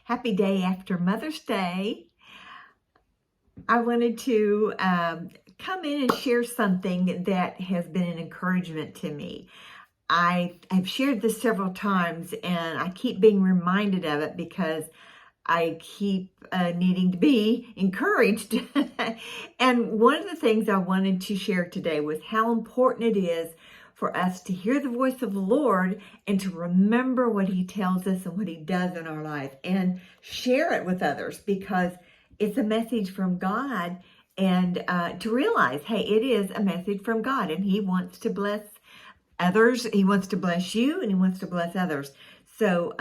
happy day after Mother's Day. I wanted to come in and share something that has been an encouragement to me. I've shared this several times and I keep being reminded of it because I keep needing to be encouraged. And one of the things I wanted to share today was how important it is for us to hear the voice of the Lord and to remember what He tells us and what He does in our life and share it with others, because it's a message from God, and to realize, hey, it is a message from God and He wants to bless others. He wants to bless you and He wants to bless others. So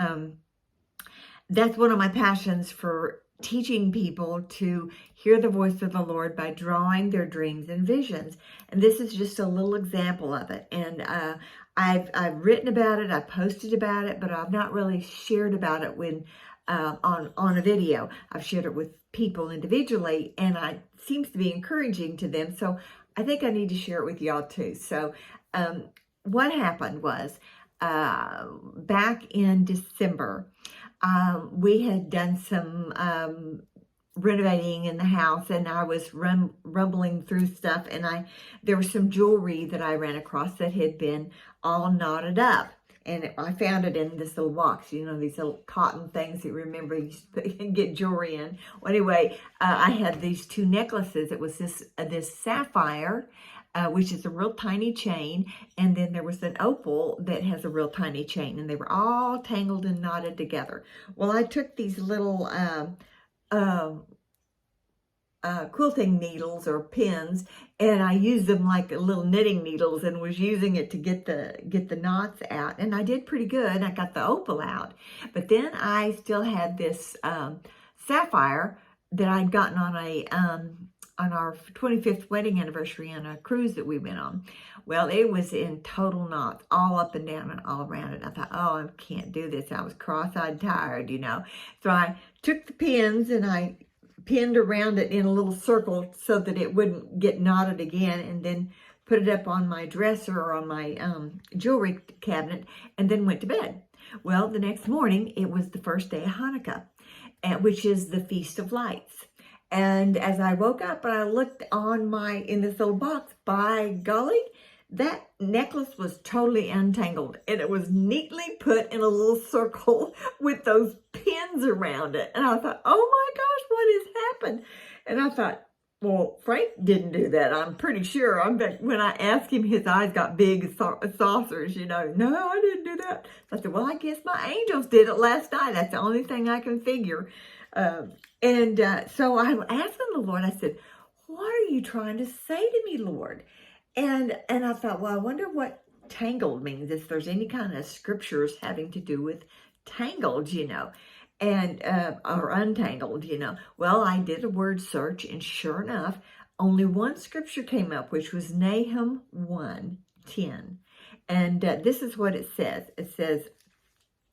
that's one of my passions, for teaching people to hear the voice of the Lord by drawing their dreams and visions. And this is just a little example of it. And I've written about it, I've posted about it, but I've not really shared about it when on a video. I've shared it with people individually, and it seems to be encouraging to them. So I think I need to share it with y'all too. So what happened was back in December, we had done some renovating in the house, and I was rumbling through stuff, and there was some jewelry that I ran across that had been all knotted up. And I found it in this little box, you know, these little cotton things that, remember, you used to get jewelry in. Well, anyway, I had these two necklaces. It was this sapphire, which is a real tiny chain, and then there was an opal that has a real tiny chain, and they were all tangled and knotted together. Well, I took these little quilting needles or pins, and I used them like little knitting needles, and was using it to get the knots out, and I did pretty good. I got the opal out, but then I still had this sapphire that I'd gotten on our 25th wedding anniversary on a cruise that we went on. Well, it was in total knots all up and down and all around it. I thought, oh, I can't do this. I was cross-eyed tired, you know. So I took the pins and I pinned around it in a little circle so that it wouldn't get knotted again, and then put it up on my dresser or on my jewelry cabinet, and then went to bed. Well, the next morning, it was the first day of Hanukkah, which is the Feast of Lights. And as I woke up and I looked in this little box, by golly, that necklace was totally untangled, and it was neatly put in a little circle with those pins around it. And I thought, oh my gosh, what has happened? And I thought, well, Frank didn't do that, I'm pretty sure. I bet when I asked him, his eyes got big as saucers, you know. No, I didn't do that. So I said, well, I guess my angels did it last night. That's the only thing I can figure. So I'm asking the Lord, I said, what are you trying to say to me, Lord? And I thought, well, I wonder what tangled means, if there's any kind of scriptures having to do with tangled, you know, and or untangled, you know. Well, I did a word search, and sure enough, only one scripture came up, which was Nahum 1:10. And this is what it says. It says,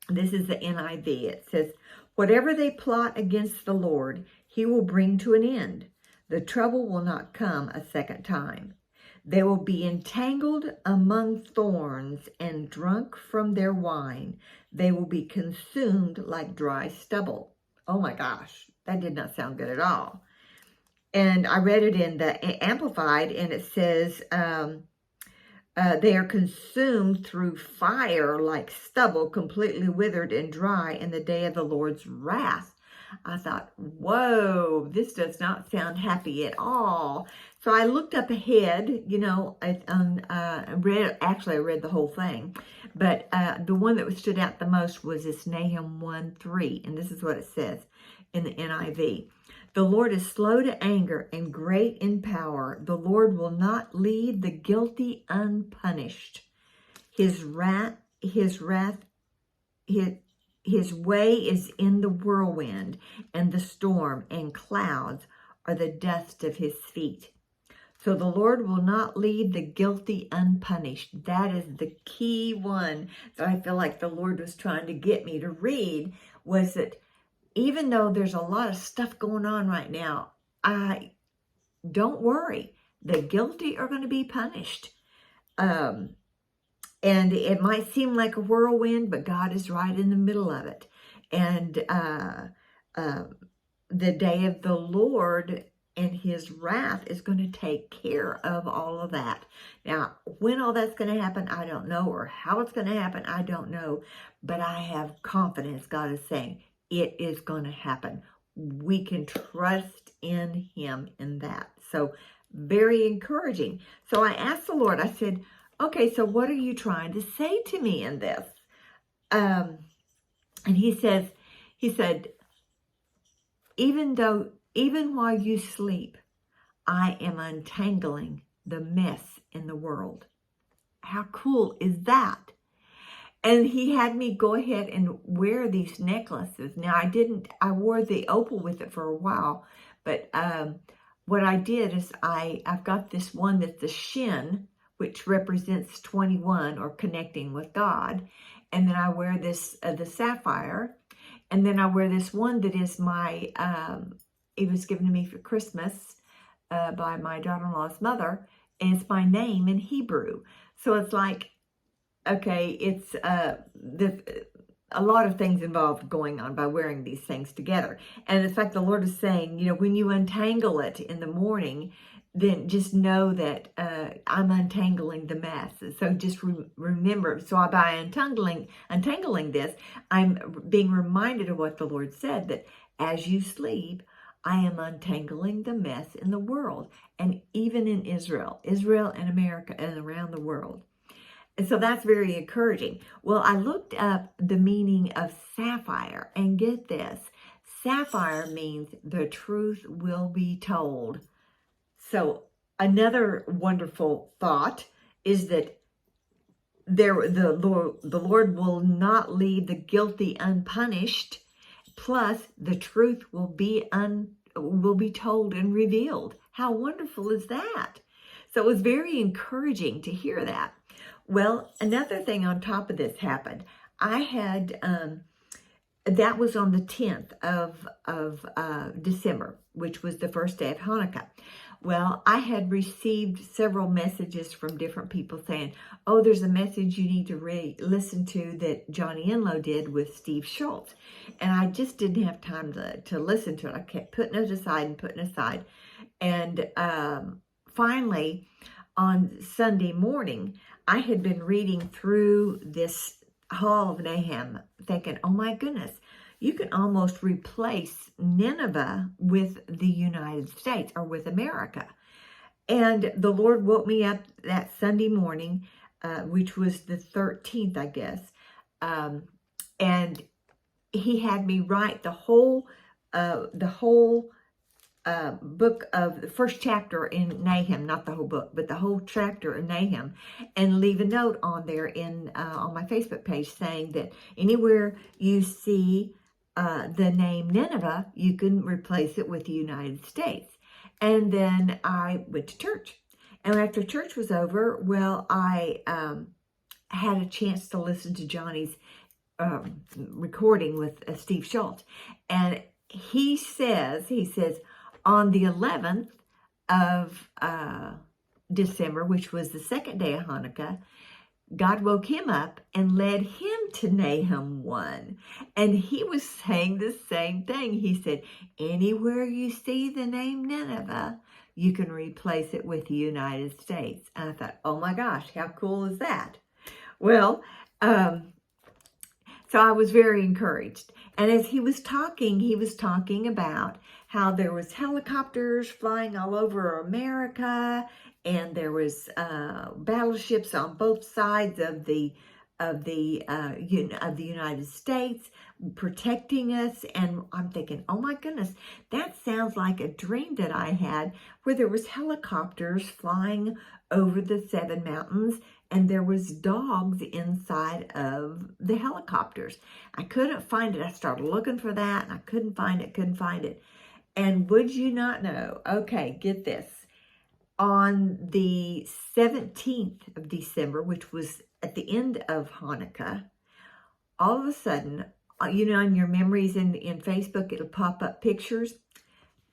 this is the NIV. It says, whatever they plot against the Lord, He will bring to an end. The trouble will not come a second time. They will be entangled among thorns and drunk from their wine. They will be consumed like dry stubble. Oh my gosh, that did not sound good at all. And I read it in the Amplified, and it says, they are consumed through fire like stubble, completely withered and dry in the day of the Lord's wrath. I thought, whoa, this does not sound happy at all. So I looked up ahead, you know, I read the whole thing. But the one that stood out the most was this Nahum 1:3. And this is what it says in the NIV. The Lord is slow to anger and great in power. The Lord will not leave the guilty unpunished. His way is in the whirlwind and the storm, and clouds are the dust of His feet. So the Lord will not leave the guilty unpunished. That is the key one that I feel like the Lord was trying to get me to read, was that even though there's a lot of stuff going on right now, don't worry. The guilty are going to be punished. And it might seem like a whirlwind, but God is right in the middle of it. And the day of the Lord and his wrath is going to take care of all of that. Now, when all that's going to happen, I don't know, or how it's going to happen, I don't know, but I have confidence. God is saying it is going to happen. We can trust in him in that. So very encouraging. So I asked the Lord, I said, okay, so what are you trying to say to me in this? And he said, even while you sleep, I am untangling the mess in the world. How cool is that? And he had me go ahead and wear these necklaces. Now, I wore the opal with it for a while, but what I did is I've got this one that's the shin, which represents 21 or connecting with God. And then I wear this, the sapphire. And then I wear this one that is my, it was given to me for Christmas by my daughter-in-law's mother. And it's my name in Hebrew. So it's like, okay, it's a lot of things involved going on by wearing these things together. And in fact, the Lord is saying, when you untangle it in the morning, then just know that I'm untangling the mess. So just remember. So by untangling this, I'm being reminded of what the Lord said, that as you sleep, I am untangling the mess in the world, and even in Israel and America and around the world. And so that's very encouraging. Well, I looked up the meaning of sapphire, and get this, sapphire means the truth will be told. So another wonderful thought is that the Lord will not leave the guilty unpunished. Plus, the truth will be told and revealed. How wonderful is that? So it was very encouraging to hear that. Well, another thing on top of this happened. I had, that was on the 10th of December, which was the first day of Hanukkah. Well, I had received several messages from different people saying, oh, there's a message you need to listen to that Johnny Enlow did with Steve Schultz. And I just didn't have time to listen to it. I kept putting it aside. And finally, on Sunday morning, I had been reading through this Hall of Nahum, thinking, oh my goodness, you can almost replace Nineveh with the United States or with America. And the Lord woke me up that Sunday morning, which was the 13th, I guess. And he had me write the whole book of the first chapter in Nahum, not the whole book, but the whole chapter in Nahum, and leave a note on there on my Facebook page saying that anywhere you see the name Nineveh, you can replace it with the United States. And then I went to church. And after church was over, well, I had a chance to listen to Johnny's recording with Steve Schultz. And he says, on the 11th of December, which was the second day of Hanukkah, God woke him up and led him to Nahum 1. And he was saying the same thing. He said, anywhere you see the name Nineveh, you can replace it with the United States. And I thought, oh my gosh, how cool is that? Well, so I was very encouraged. And as he was talking about how there was helicopters flying all over America, and there was battleships on both sides of the United States protecting us. And I'm thinking, oh my goodness, that sounds like a dream that I had, where there was helicopters flying over the 7 mountains, and there was dogs inside of the helicopters. I couldn't find it. I started looking for that, and I couldn't find it. And would you not know, okay, get this, on the 17th of December, which was at the end of Hanukkah, all of a sudden, in your memories in Facebook, it'll pop up pictures.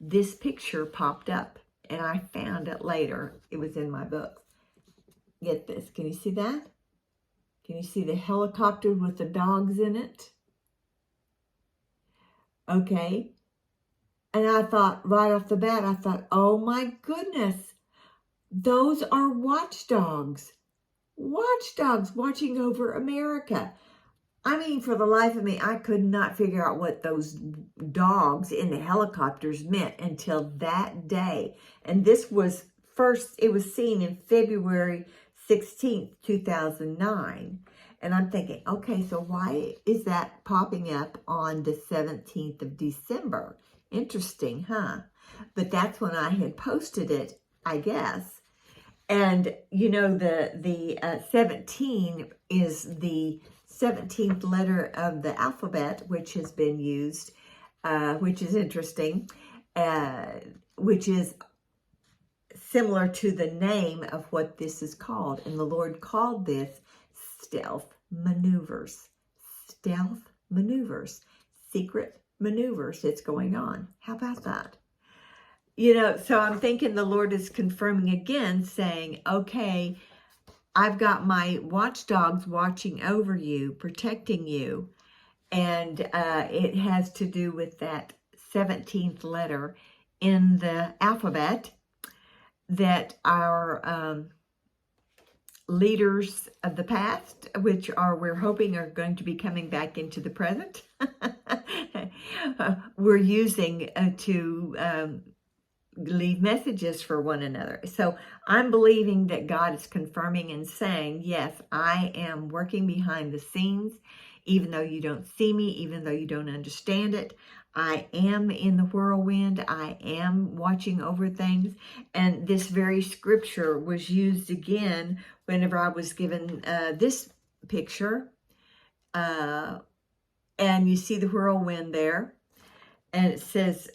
This picture popped up, and I found it later. It was in my book. Get this. Can you see that? Can you see the helicopter with the dogs in it? Okay. And I thought, right off the bat, I thought, oh my goodness, those are watchdogs. Watchdogs watching over America. I mean, for the life of me, I could not figure out what those dogs in the helicopters meant until that day. And this was first, it was seen in February 16th, 2009. And I'm thinking, okay, so why is that popping up on the 17th of December? Interesting, huh? But that's when I had posted it, I guess. And, you know, the 17 is the 17th letter of the alphabet, which has been used, which is interesting, which is similar to the name of what this is called. And the Lord called this stealth maneuvers. Stealth maneuvers. Secret maneuvers that's going on. How about that? You know, so I'm thinking the Lord is confirming again, saying, okay, I've got my watchdogs watching over you, protecting you. And it has to do with that 17th letter in the alphabet that our leaders of the past, which we're hoping are going to be coming back into the present, we're using to leave messages for one another. So I'm believing that God is confirming and saying, yes, I am working behind the scenes, even though you don't see me, even though you don't understand it. I am in the whirlwind. I am watching over things. And this very scripture was used again whenever I was given this picture. And you see the whirlwind there. And it says,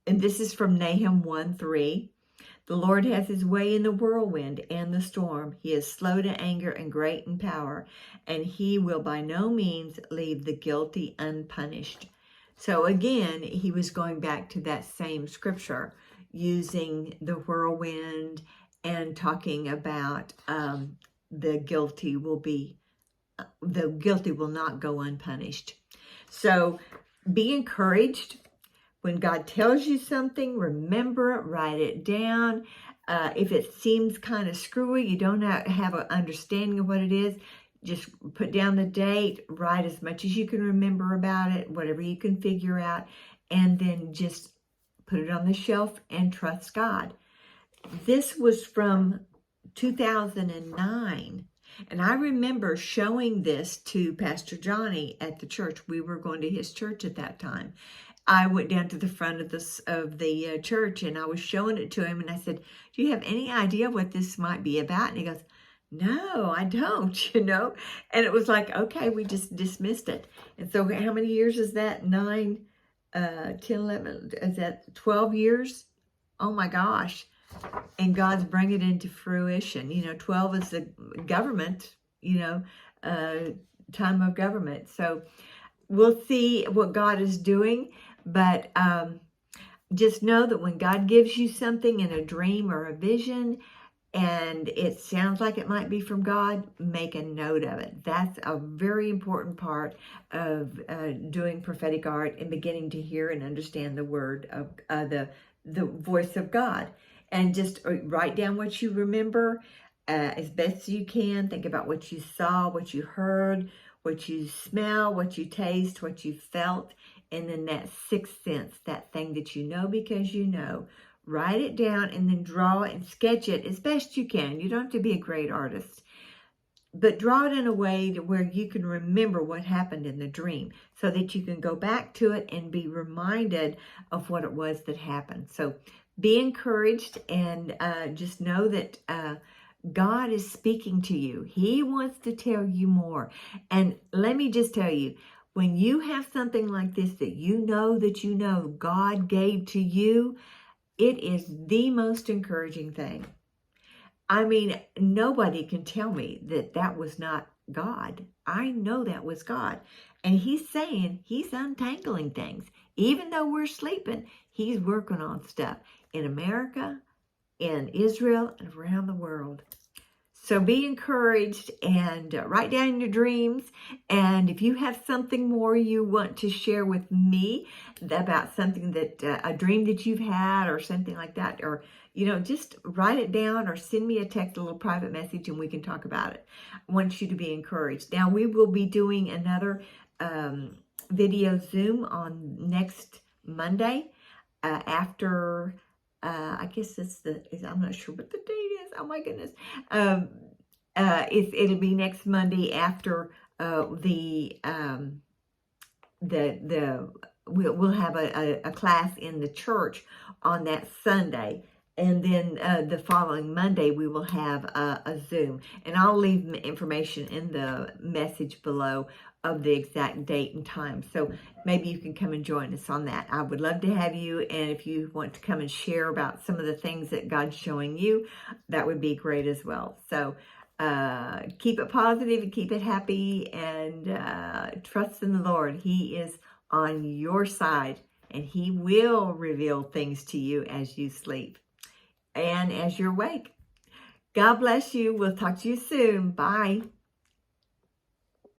and this is from Nahum 1:3. The Lord has his way in the whirlwind and the storm. He is slow to anger and great in power, and he will by no means leave the guilty unpunished. So again, he was going back to that same scripture, using the whirlwind and talking about the guilty will not go unpunished. So be encouraged. When God tells you something, remember it, write it down. If it seems kind of screwy, you don't have an understanding of what it is, just put down the date, write as much as you can remember about it, whatever you can figure out, and then just put it on the shelf and trust God. This was from 2009. And I remember showing this to Pastor Johnny at the church. We were going to his church at that time. I went down to the front of the church and I was showing it to him and I said, do you have any idea what this might be about? And he goes, no, I don't, you know. And it was like, okay, we just dismissed it. And so how many years is that? 9, 10, 11, is that 12 years? Oh my gosh. And God's bringing it into fruition. You know, 12 is the government, you know, time of government. So we'll see what God is doing. But just know that when God gives you something in a dream or a vision, and it sounds like it might be from God, make a note of it. That's a very important part of doing prophetic art and beginning to hear and understand the word of the voice of God. And just write down what you remember as best as you can. Think about what you saw, what you heard, what you smell, what you taste, what you felt. And then that sixth sense, that thing that you know because you know, write it down and then draw it and sketch it as best you can. You don't have to be a great artist, but draw it in a way to where you can remember what happened in the dream so that you can go back to it and be reminded of what it was that happened. So be encouraged and just know that God is speaking to you. He wants to tell you more. And let me just tell you, when you have something like this that you know God gave to you, it is the most encouraging thing. I mean, nobody can tell me that that was not God. I know that was God. And he's saying he's untangling things. Even though we're sleeping, he's working on stuff in America, in Israel, and around the world. So be encouraged and write down your dreams. And if you have something more you want to share with me about something that, a dream that you've had or something like that, or, just write it down or send me a text, a little private message, and we can talk about it. I want you to be encouraged. Now, we will be doing another video Zoom on next Monday after, I guess I'm not sure what the date is. Oh my goodness. It'll be next Monday after we'll have a class in the church on that Sunday. And then the following Monday, we will have a Zoom. And I'll leave information in the message below of the exact date and time. So maybe you can come and join us on that. I would love to have you. And if you want to come and share about some of the things that God's showing you, that would be great as well. So keep it positive and keep it happy, and trust in the Lord. He is on your side, and He will reveal things to you as you sleep and as you're awake. God bless you. We'll talk to you soon. Bye.